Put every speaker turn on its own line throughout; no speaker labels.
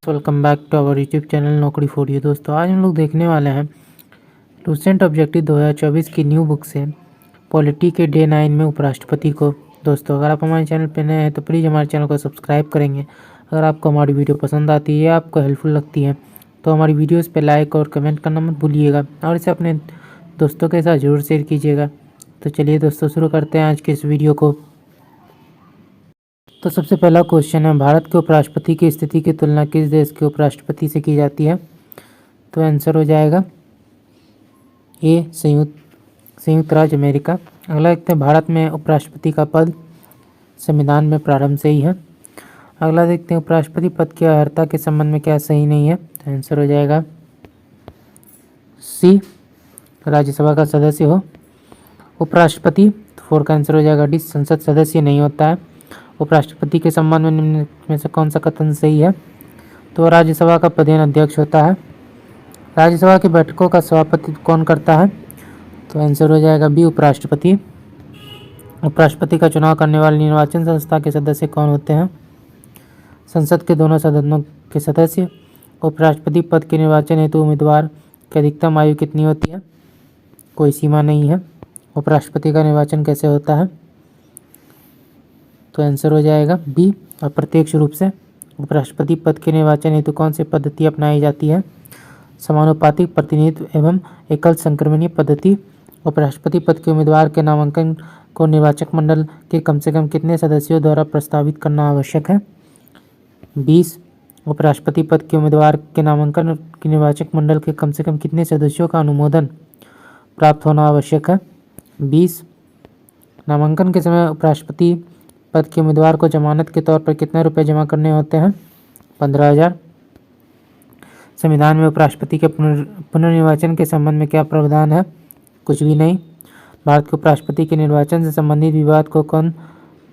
Welcome back to our YouTube channel Naukri for you. दोस्तों आज हम लोग देखने वाले हैं लूसेंट ऑब्जेक्टिव 2024 की न्यू बुक से पॉलिटी के डे 9 में उपराष्ट्रपति को। दोस्तों अगर आप हमारे चैनल पर नए हैं तो प्लीज़ हमारे चैनल को सब्सक्राइब करेंगे। अगर आपको हमारी वीडियो पसंद आती है या आपको हेल्पफुल लगती है तो हमारी वीडियोज़ पर लाइक और कमेंट करना मत भूलिएगा और इसे अपने दोस्तों के साथ ज़रूर शेयर कीजिएगा। तो चलिए दोस्तों शुरू करते हैं आज के इस वीडियो को। तो सबसे पहला क्वेश्चन है, भारत के उपराष्ट्रपति की स्थिति की तुलना किस देश के उपराष्ट्रपति से की जाती है? तो आंसर हो जाएगा ए संयुक्त राज्य अमेरिका। अगला देखते हैं, भारत में उपराष्ट्रपति का पद संविधान में प्रारंभ से ही है। अगला देखते हैं, उपराष्ट्रपति पद की अर्हता के संबंध में क्या सही नहीं है? तो आंसर हो जाएगा सी राज्यसभा का सदस्य हो। उपराष्ट्रपति 4 का आंसर हो जाएगा डी संसद सदस्य नहीं होता है। उपराष्ट्रपति के संबंध में निम्न में से कौन सा कथन सही है? तो राज्यसभा का प्रधान अध्यक्ष होता है। राज्यसभा की बैठकों का सभापति कौन करता है? तो आंसर हो जाएगा बी उपराष्ट्रपति। उपराष्ट्रपति का चुनाव करने वाली निर्वाचन संस्था के सदस्य कौन होते हैं? संसद के दोनों सदनों के सदस्य। उपराष्ट्रपति पद के निर्वाचन हेतु उम्मीदवार की अधिकतम आयु कितनी होती है? कोई सीमा नहीं है। उपराष्ट्रपति का निर्वाचन कैसे होता है? तो आंसर हो जाएगा बी अप्रत्यक्ष रूप से। उपराष्ट्रपति पद के निर्वाचन हेतु कौन सी पद्धति अपनाई जाती है? समानुपातिक प्रतिनिधित्व एवं एकल संक्रमणीय पद्धति। उपराष्ट्रपति पद के उम्मीदवार के नामांकन को निर्वाचक मंडल के कम से कम कितने सदस्यों द्वारा प्रस्तावित करना आवश्यक है? 20। उपराष्ट्रपति पद के उम्मीदवार के नामांकन के निर्वाचक मंडल के कम से कम कितने सदस्यों का अनुमोदन प्राप्त होना आवश्यक है? 20। नामांकन के समय उपराष्ट्रपति पद के उम्मीदवार को जमानत के तौर पर कितने रुपए जमा करने होते हैं? 15,000। संविधान में उपराष्ट्रपति के पुनर्निर्वाचन के संबंध में क्या प्रावधान है? कुछ भी नहीं। भारत के उपराष्ट्रपति के निर्वाचन से संबंधित विवाद को कौन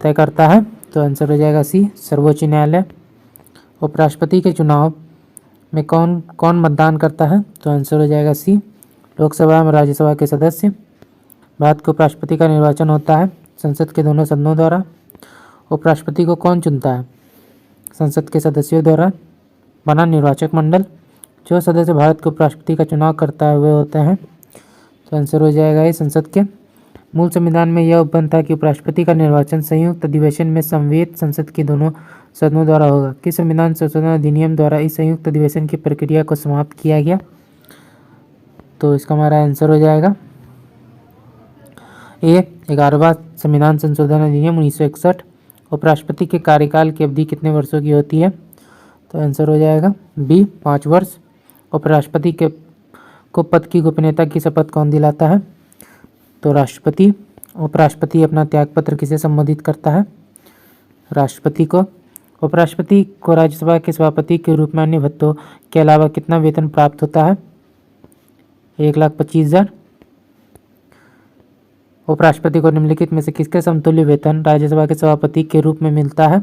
तय करता है? तो आंसर हो जाएगा सी सर्वोच्च न्यायालय। उपराष्ट्रपति के चुनाव में कौन कौन मतदान करता है? तो आंसर हो जाएगा सी लोकसभा एवं राज्यसभा के सदस्य। भारत के उपराष्ट्रपति का निर्वाचन होता है संसद के दोनों सदनों द्वारा। उपराष्ट्रपति को कौन चुनता है? संसद के सदस्यों द्वारा बना निर्वाचक मंडल। जो सदस्य भारत के उपराष्ट्रपति का चुनाव करता है वे होते हैं। तो आंसर हो जाएगा ये संसद के। मूल संविधान में यह उपबंध था कि उपराष्ट्रपति का निर्वाचन संयुक्त अधिवेशन में समवेत संसद के दोनों सदनों द्वारा होगा। किस संविधान संशोधन अधिनियम द्वारा इस संयुक्त अधिवेशन की प्रक्रिया को समाप्त किया गया? तो इसका हमारा आंसर हो जाएगा ए 11वां संविधान संशोधन अधिनियम 1961। उपराष्ट्रपति के कार्यकाल की अवधि कितने वर्षों की होती है? तो आंसर हो जाएगा बी 5 वर्ष। उपराष्ट्रपति को पद की गोपनीयता की शपथ कौन दिलाता है? तो राष्ट्रपति। उपराष्ट्रपति अपना त्यागपत्र किसे संबोधित करता है? राष्ट्रपति को। उपराष्ट्रपति को राज्यसभा के सभापति के रूप में अन्य भत्तों के अलावा कितना वेतन प्राप्त होता है? 1,25,000। उपराष्ट्रपति को निम्नलिखित में से किसके समतुल्य वेतन राज्यसभा के सभापति के रूप में मिलता है?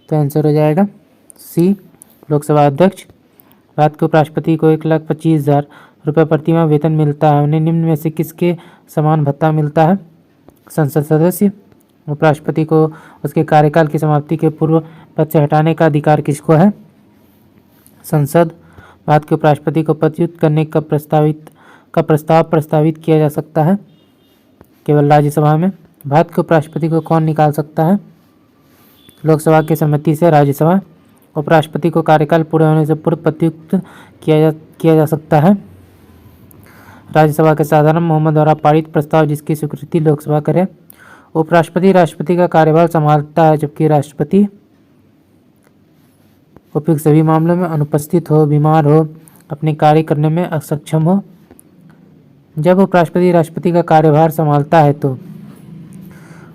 तो आंसर हो जाएगा सी लोकसभा अध्यक्ष। भारत के उपराष्ट्रपति को 1,25,000 रुपये प्रतिमाह वेतन मिलता है। उन्हें निम्न में से किसके समान भत्ता मिलता है? संसद सदस्य। उपराष्ट्रपति को उसके कार्यकाल की समाप्ति के पूर्व पद से हटाने का अधिकार किसको है? संसद। भारत के उपराष्ट्रपति को पदच्युत करने का प्रस्ताव प्रस्तावित किया जा सकता है केवल राज्यसभा में। भारत के उपराष्ट्रपति को कौन निकाल सकता है? लोकसभा की सहमति से राज्यसभा। उपराष्ट्रपति को कार्यकाल पूरे होने से पूर्व पदच्युत किया जा सकता है राज्यसभा के साधारण बहुमत द्वारा पारित प्रस्ताव जिसकी स्वीकृति लोकसभा करे। उपराष्ट्रपति राष्ट्रपति का कार्यभार संभालता है जबकि राष्ट्रपति उपयुक्त सभी मामलों में अनुपस्थित हो, बीमार हो, अपने कार्य करने में असक्षम हो। जब उपराष्ट्रपति राष्ट्रपति का कार्यभार संभालता है तो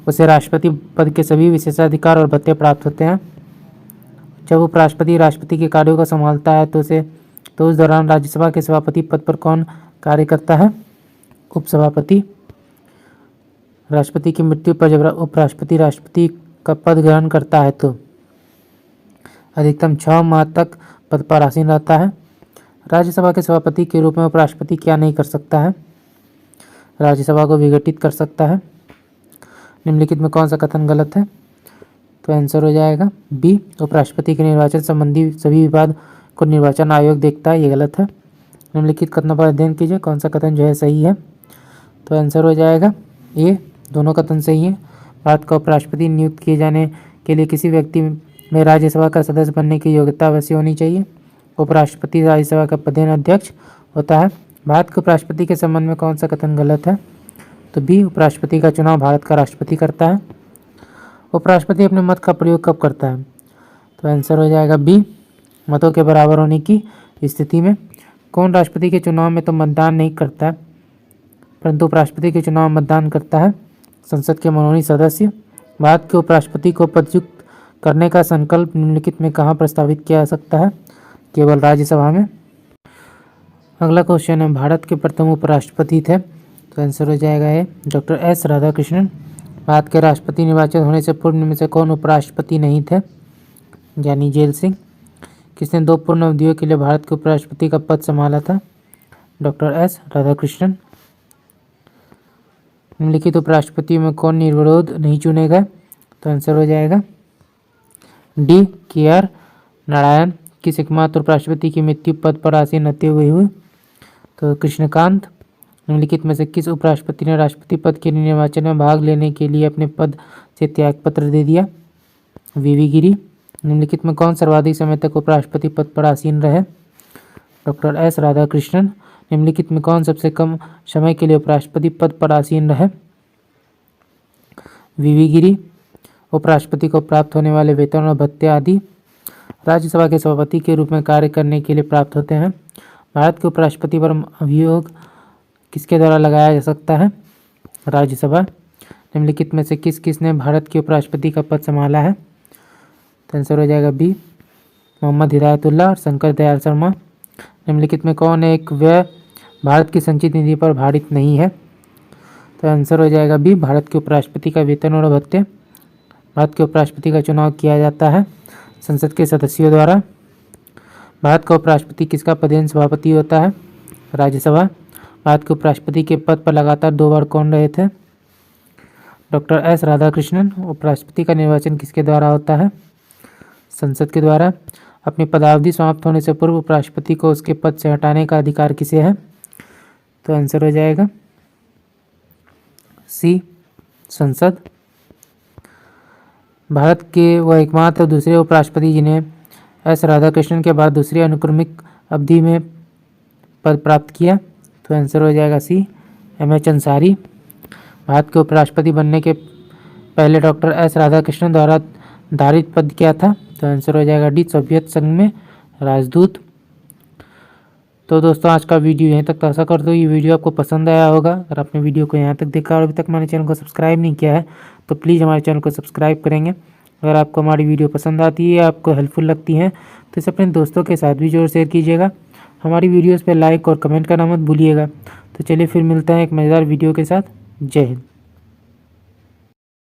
उसे राष्ट्रपति पद के सभी विशेषाधिकार और भत्ते प्राप्त होते हैं। जब उपराष्ट्रपति राष्ट्रपति के कार्यों को संभालता है तो उस दौरान राज्यसभा के सभापति पद पर कौन कार्य करता है? उपसभापति। राष्ट्रपति की मृत्यु पर जब उपराष्ट्रपति राष्ट्रपति का पद ग्रहण करता है तो अधिकतम 6 माह तक पद पर आसीन रहता है। राज्यसभा के सभापति के रूप में उपराष्ट्रपति क्या नहीं कर सकता है? राज्यसभा को विघटित कर सकता है। निम्नलिखित में कौन सा कथन गलत है? तो आंसर हो जाएगा बी, उपराष्ट्रपति के निर्वाचन संबंधी सभी विवाद को निर्वाचन आयोग देखता है। ये गलत है। निम्नलिखित कथनों पर अध्ययन कीजिए, कौन सा कथन जो है सही है। तो आंसर हो जाएगा ए, दोनों कथन सही है। भारत का उपराष्ट्रपति नियुक्त किए जाने के लिए किसी व्यक्ति में राज्यसभा का सदस्य बनने की योग्यता अवश्य होनी चाहिए। उपराष्ट्रपति राज्यसभा का प्रधान अध्यक्ष होता है। भारत के उपराष्ट्रपति के संबंध में कौन सा कथन गलत है। तो बी, उपराष्ट्रपति का चुनाव भारत का राष्ट्रपति करता है। उपराष्ट्रपति अपने मत का प्रयोग कब करता है। तो आंसर हो जाएगा बी, मतों के बराबर होने की स्थिति में। कौन राष्ट्रपति के चुनाव में तो मतदान नहीं करता है, परंतु उपराष्ट्रपति के चुनाव में मतदान करता है संसद के मनोनीत सदस्य। भारत के उपराष्ट्रपति को पदच्युत करने का संकल्प निम्नलिखित में कहाँ प्रस्तावित किया जा सकता है। केवल राज्यसभा में। अगला क्वेश्चन है, भारत के प्रथम उपराष्ट्रपति थे। तो आंसर हो जाएगा ए, डॉक्टर एस राधाकृष्णन। भारत के राष्ट्रपति निर्वाचित होने से पूर्व में से कौन उपराष्ट्रपति नहीं थे। ज्ञानी जेल सिंह। किसने 2 पूर्ण अवधियों के लिए भारत के उपराष्ट्रपति का पद संभाला था। Doctor S Radhakrishnan. निम्नलिखित उपराष्ट्रपति में कौन निर्विरोध नहीं चुने गए। तो आंसर हो जाएगा डी, KR नारायण। किस एकमात्र उपराष्ट्रपति की मृत्यु पद पर आसीन रहते हुए हुई। तो कृष्णकांत। निम्नलिखित में से किस उपराष्ट्रपति ने राष्ट्रपति पद के निर्वाचन में भाग लेने के लिए अपने पद से त्यागपत्र दे दिया। VV गिरी। निम्नलिखित में कौन सर्वाधिक समय तक उपराष्ट्रपति पद पर आसीन रहे। Doctor S Radhakrishnan. निम्नलिखित में कौन सबसे कम समय के लिए उपराष्ट्रपति पद पर आसीन रहे। VV गिरी। उपराष्ट्रपति को प्राप्त होने वाले वेतन और भत्ते आदि राज्यसभा के सभापति के रूप में कार्य करने के लिए प्राप्त होते हैं। भारत के उपराष्ट्रपति पर अभियोग किसके द्वारा लगाया जा सकता है। राज्यसभा। निम्नलिखित में से किसने भारत के उपराष्ट्रपति का पद संभाला है। तो आंसर हो जाएगा बी, मोहम्मद हिदायतुल्लाह और शंकर दयाल शर्मा। निम्नलिखित में कौन एक व्यय भारत की संचित निधि पर भारित नहीं है। तो आंसर हो जाएगा बी, भारत के उपराष्ट्रपति का वेतन और भत्ते। भारत के उपराष्ट्रपति का चुनाव किया जाता है संसद के सदस्यों द्वारा। भारत का उपराष्ट्रपति किसका प्रधान सभापति होता है। राज्यसभा। भारत के उपराष्ट्रपति के पद पर लगातार 2 बार कौन रहे थे। Doctor S Radhakrishnan. उपराष्ट्रपति का निर्वाचन किसके द्वारा होता है। संसद के द्वारा। अपनी पदावधि समाप्त होने से पूर्व उपराष्ट्रपति को उसके पद से हटाने का अधिकार किसे है। तो आंसर हो जाएगा सी, संसद। भारत के वह एकमात्र दूसरे उपराष्ट्रपति जिन्हें एस राधाकृष्णन के बाद दूसरी अनुक्रमिक अवधि में पद प्राप्त किया। तो आंसर हो जाएगा सी, MH अंसारी। भारत के उपराष्ट्रपति बनने के पहले डॉक्टर एस राधाकृष्णन द्वारा धारित पद क्या था। तो आंसर हो जाएगा डी, सोवियत संघ में राजदूत। तो दोस्तों आज का वीडियो यहीं तक। तो आशा करता हूँ ये वीडियो आपको पसंद आया होगा। अगर आपने वीडियो को यहाँ तक देखा और अभी तक हमारे चैनल को सब्सक्राइब नहीं किया है तो प्लीज़ हमारे चैनल को सब्सक्राइब करेंगे। अगर आपको हमारी वीडियो पसंद आती है, आपको हेल्पफुल लगती है तो इसे अपने दोस्तों के साथ भी जरूर शेयर कीजिएगा। हमारी वीडियोज़ पर लाइक और कमेंट करना मत भूलिएगा। तो चलिए फिर मिलते हैं एक मज़ेदार वीडियो के साथ। जय हिंद।